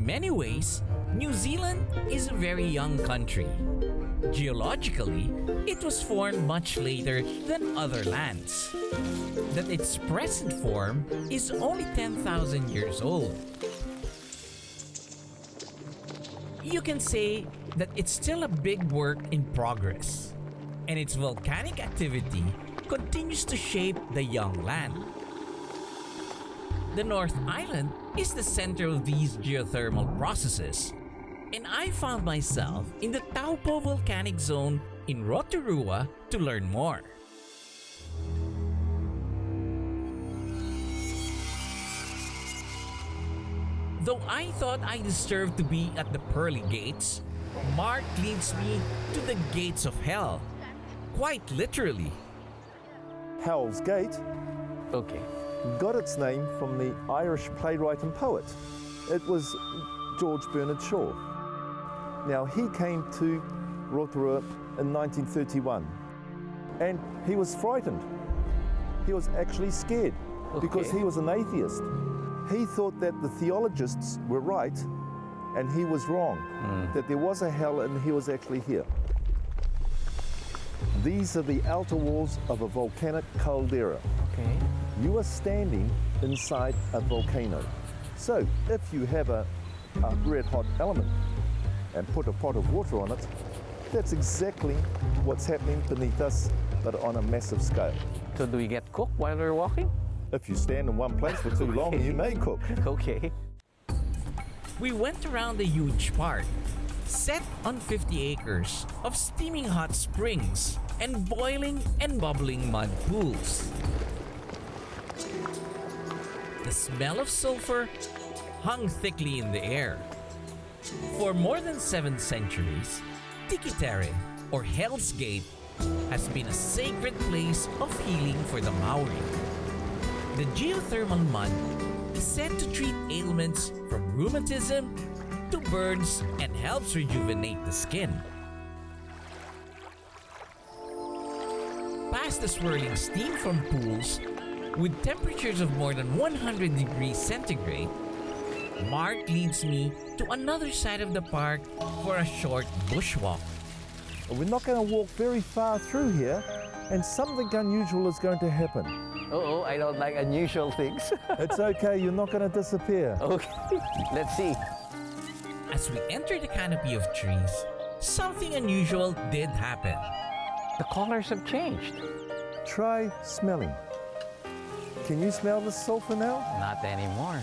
many ways, New Zealand is a very young country. Geologically, it was formed much later than other lands. That its present form is only 10,000 years old. You can say that it's still a big work in progress, and its volcanic activity continues to shape the young land. The North Island is the center of these geothermal processes, and I found myself in the Taupo volcanic zone in Rotorua to learn more. Though I thought I deserved to be at the pearly gates, Mark leads me to the gates of hell. Quite literally. Hell's Gate Okay. got its name from the Irish playwright and poet. It was George Bernard Shaw. Now, he came to Rotorua in 1931 and he was frightened. He was actually scared because he was an atheist. He thought that the theologists were right and he was wrong, that there was a hell and he was actually here. These are the outer walls of a volcanic caldera. Okay. You are standing inside a volcano. So if you have a red hot element and put a pot of water on it, that's exactly what's happening beneath us, but on a massive scale. So do we get cooked while we're walking? If you stand in one place for too long, you may cook. Okay. We went around the huge park, set on 50 acres of steaming hot springs and boiling and bubbling mud pools. The smell of sulfur hung thickly in the air. For more than 7 centuries, Tikitere, or Hell's Gate, has been a sacred place of healing for the Maori. The geothermal mud is said to treat ailments from rheumatism to burns and helps rejuvenate the skin. Past the swirling steam from pools, with temperatures of more than 100 degrees centigrade, Mark leads me to another side of the park for a short bushwalk. We're not going to walk very far through here, and something unusual is going to happen. Uh-oh, I don't like unusual things. It's okay, you're not going to disappear. Okay, let's see. As we enter the canopy of trees, something unusual did happen. The colors have changed. Try smelling. Can you smell the sulfur now? Not anymore.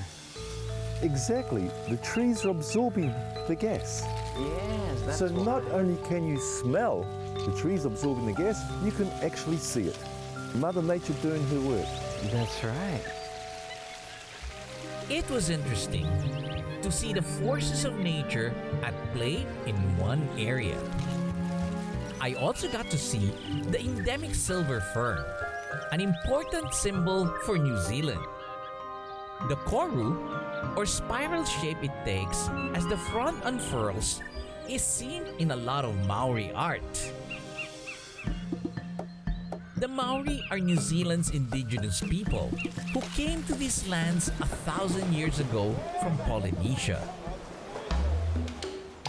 Exactly, the trees are absorbing the gas. Yes, that's So why. not only can you smell the trees absorbing the gas, you can actually see it. Mother Nature doing her work. That's right. It was interesting to see the forces of nature at play in one area. I also got to see the endemic silver fern, an important symbol for New Zealand. The koru, or spiral shape it takes as the frond unfurls, is seen in a lot of Maori art. The Maori are New Zealand's indigenous people who came to these lands 1,000 years ago from Polynesia.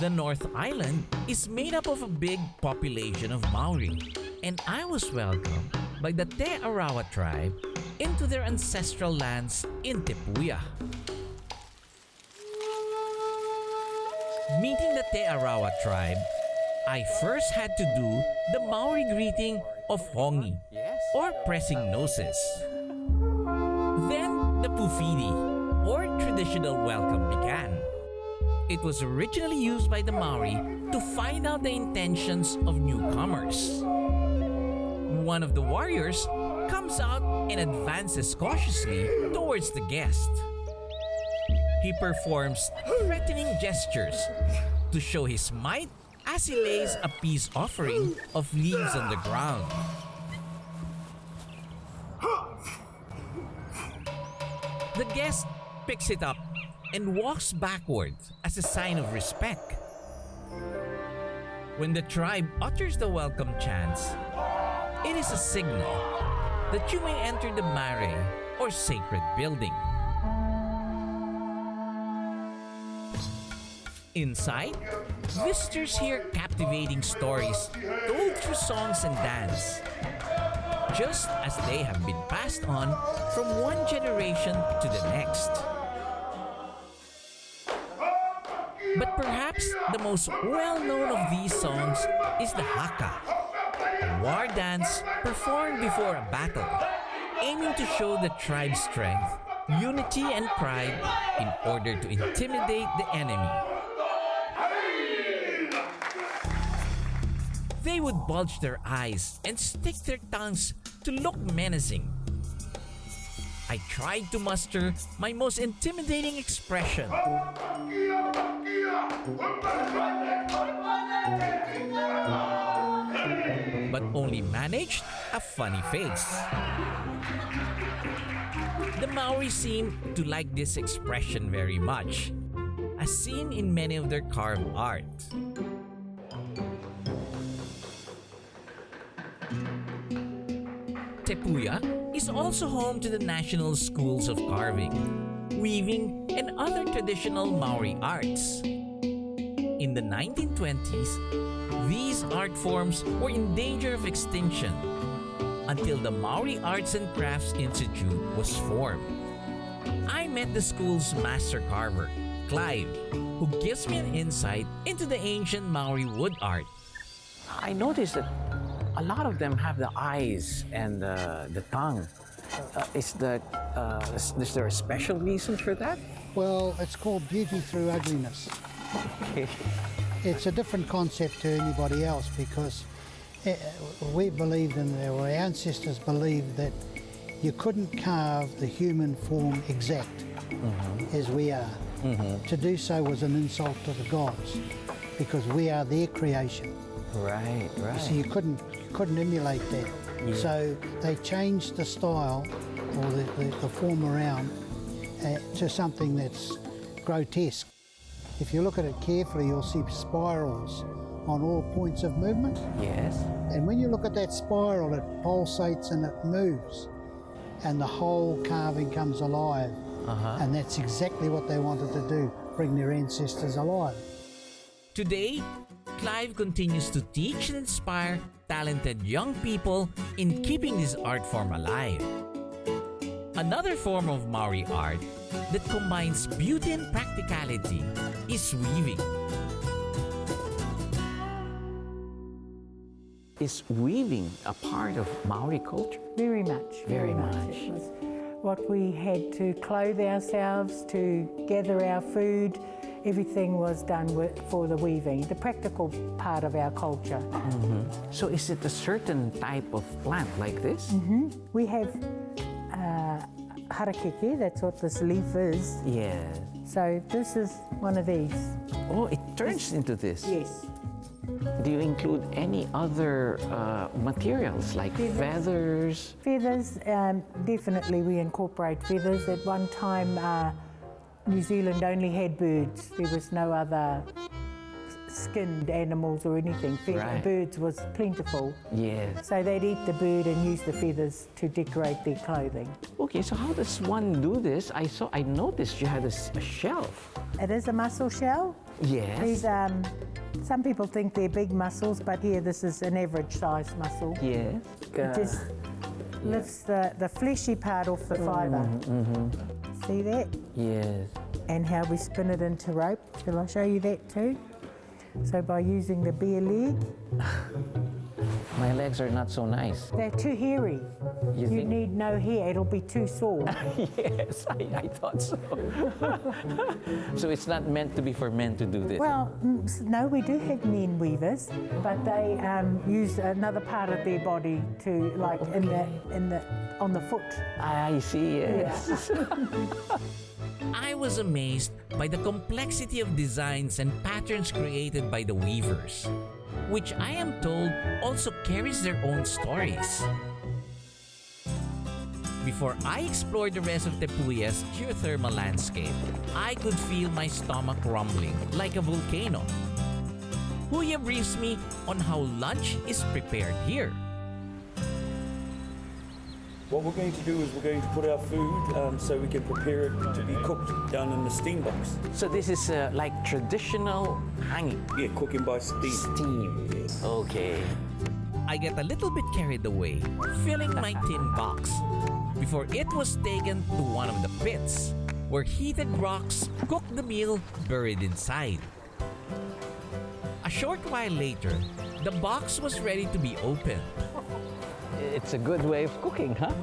The North Island is made up of a big population of Maori, and I was welcomed by the Te Arawa tribe into their ancestral lands in Tepuya. Meeting the Te Arawa tribe, I first had to do the Maori greeting of hongi, Yes. or pressing noses. Then the pufidi, or traditional welcome, began. It was originally used by the Maori to find out the intentions of newcomers. One of the warriors comes out and advances cautiously towards the guest. He performs threatening gestures to show his might as he lays a peace offering of leaves on the ground. The guest picks it up and walks backwards as a sign of respect. When the tribe utters the welcome chants, it is a signal that you may enter the mare, or sacred building. Inside, visitors hear captivating stories told through songs and dance, just as they have been passed on from one generation to the next. But perhaps the most well-known of these songs is the haka, a war dance performed before a battle, aiming to show the tribe's strength, unity, and pride in order to intimidate the enemy. They would bulge their eyes and stick their tongues to look menacing. I tried to muster my most intimidating expression, but only managed a funny face. The Maori seem to like this expression very much, as seen in many of their carved art. Tepuya is also home to the national schools of carving, weaving, and other traditional Maori arts. In the 1920s, these art forms were in danger of extinction until the Maori Arts and Crafts Institute was formed. I met the school's master carver, Clive, who gives me an insight into the ancient Maori wood art. I noticed that a lot of them have the eyes and the tongue. Is there a special reason for that? Well, it's called beauty through ugliness. It's a different concept to anybody else because we believed in, or our ancestors believed that you couldn't carve the human form exact as we are. To do so was an insult to the gods because we are their creation. Right. So you couldn't emulate that. Yeah. So they changed the style or the form around to something that's grotesque. If you look at it carefully, you'll see spirals on all points of movement. Yes. And when you look at that spiral, it pulsates and it moves, and the whole carving comes alive. And that's exactly what they wanted to do, bring their ancestors alive. Today, Clive continues to teach and inspire talented young people in keeping this art form alive. Another form of Maori art that combines beauty and practicality is weaving. Is weaving a part of Maori culture? Very much. Very much. It was what we had to clothe ourselves, to gather our food. Everything was done for the weaving, the practical part of our culture. So is it a certain type of plant like this? We have harakeke, that's what this leaf is. Yes. So this is one of these. Oh, it turns into this. Yes. Do you include any other materials like feathers? Feathers, definitely we incorporate feathers. At one time, New Zealand only had birds. There was no other skinned animals or anything. Right. Birds was plentiful. Yes. So they'd eat the bird and use the feathers to decorate their clothing. Okay, so how does one do this? I noticed you had a shelf. It is a mussel shell. Yes. These, some people think they're big mussels, but here this is an average size mussel. Yes. It just lifts the fleshy part off the fibre. See that? Yes. And how we spin it into rope. Shall I show you that too? So by using the bare leg, My legs are not so nice. they're too hairy. You You think? need no hair, it'll be too sore. Yes, I thought so. So it's not meant to be for men to do this. Well, no, we do have men weavers, but they use another part of their body to, like on the foot. I see, yes. I was amazed by the complexity of designs and patterns created by the weavers, which I am told also carries their own stories. Before I explored the rest of Tepuya's geothermal landscape, I could feel my stomach rumbling like a volcano. Huya briefs me on how lunch is prepared here. What we're going to do is we're going to put our food so we can prepare it to be cooked down in the steam box. So this is like traditional hanging. Yeah, cooking by steam. Steam. Okay. I get a little bit carried away, filling my tin box, before it was taken to one of the pits, where heated rocks cooked the meal buried inside. A short while later, the box was ready to be opened. It's a good way of cooking, huh?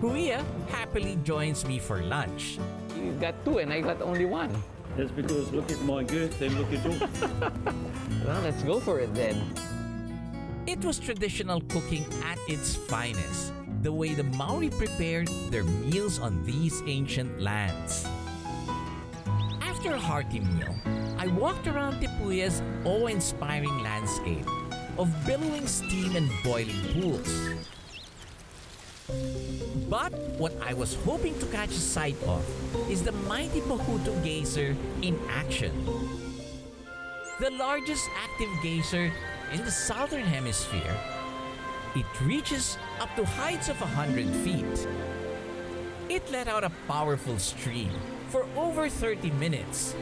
Huia happily joins me for lunch. You got two and I got only one. That's because look at my girth and look at yours. Well, let's go for it then. It was traditional cooking at its finest, the way the Maori prepared their meals on these ancient lands. After a hearty meal, I walked around Tipuya's awe-inspiring landscape of billowing steam and boiling pools. But what I was hoping to catch a sight of is the mighty Mahuto geyser in action. The largest active geyser in the southern hemisphere. It reaches up to heights of 100 feet. It let out a powerful stream for over 30 minutes.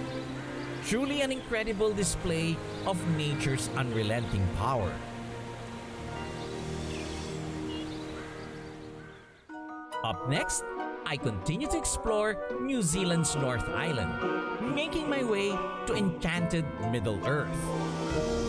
Truly an incredible display of nature's unrelenting power. Up next, I continue to explore New Zealand's North Island, making my way to enchanted Middle Earth.